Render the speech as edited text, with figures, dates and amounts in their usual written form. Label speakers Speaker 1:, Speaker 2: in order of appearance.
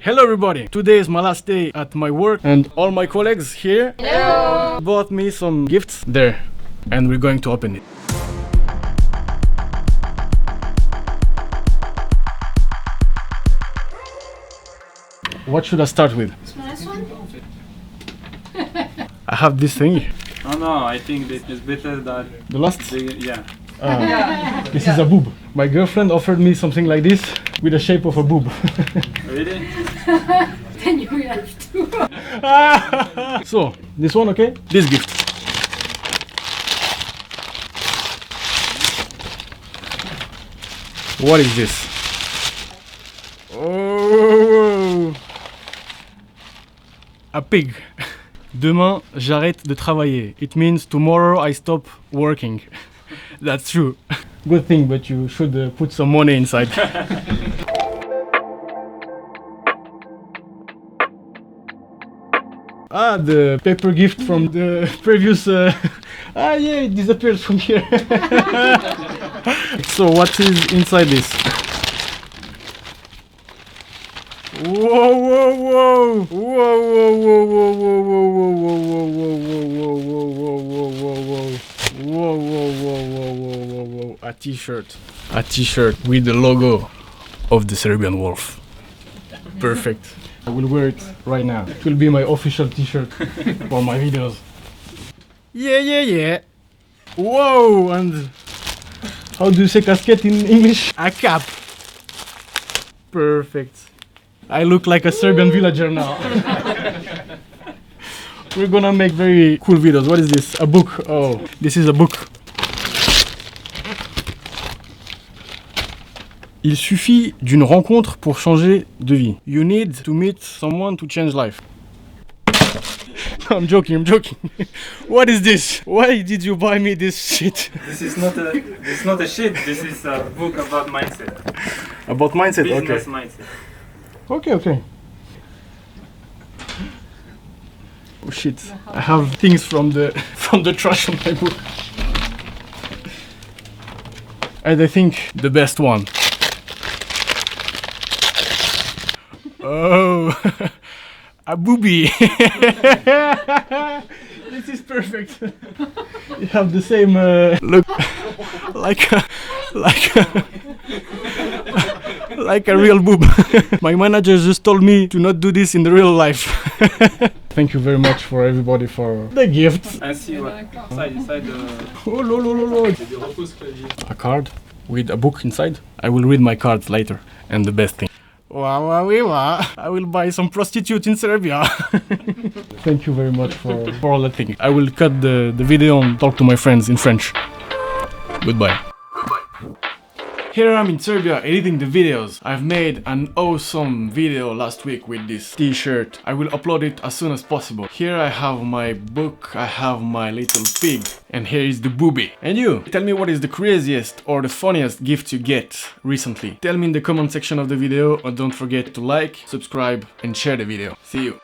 Speaker 1: Hello everybody! Today is my last day at my work and all my colleagues here bought me some gifts there and we're going to open it. What should I start with?
Speaker 2: This one?
Speaker 1: I have this thing.
Speaker 3: Oh no, I think this is better than
Speaker 1: The last?
Speaker 3: yeah.
Speaker 1: This is a boob. My girlfriend offered me something like this with the shape of a boob.
Speaker 3: Really?
Speaker 2: Then you will have to.
Speaker 1: So, this one, okay? This gift. What is this? Oh! A pig. Demain, j'arrête de travailler. It means tomorrow I stop working. That's true. Good thing, but you should put some money inside. The paper gift from the previous... yeah, it disappeared from here. So what is inside this? Whoa, whoa, whoa! Whoa, whoa, whoa, whoa, whoa, whoa, whoa, whoa, whoa, whoa, whoa, whoa, whoa. Whoa, whoa, whoa, whoa, whoa, whoa, whoa. A t-shirt. A t-shirt with the logo of the Serbian wolf. Perfect. I will wear it right now. It will be my official t-shirt for my videos. Yeah, yeah, yeah. Whoa, and how do you say casquette in English? A cap. Perfect. I look like a Serbian villager now. We're gonna make very cool videos. What is this? A book. Oh, this is a book. Il suffit d'une rencontre pour changer de vie. You need to meet someone to change life. I'm joking, I'm joking. What is this? Why did you buy me this shit?
Speaker 3: This is not a shit. This is a book about mindset.
Speaker 1: About mindset,
Speaker 3: Business
Speaker 1: okay.
Speaker 3: mindset.
Speaker 1: Okay, okay. Oh shit! I have things from the trash on my book, and I think the best one. Oh, a boobie! This is perfect. You have the same look, like a real boob. My manager just told me to not do this in the real life. Thank you very much for everybody for the gift.
Speaker 3: And see what inside the...
Speaker 1: Oh, lo, lo, lo, lo. A card with a book inside. I will read my cards later. And the best thing. Wow, wow, wow. I will buy some prostitute in Serbia. Thank you very much for all the things. I will cut the video and talk to my friends in French. Goodbye. Here I am in Serbia editing the videos. I've made an awesome video last week with this t-shirt. I will upload it as soon as possible. Here I have my book, I have my little pig, and here is the boobie. And you, tell me what is the craziest or the funniest gift you get recently. Tell me in the comment section of the video, and don't forget to like, subscribe and share the video. See you.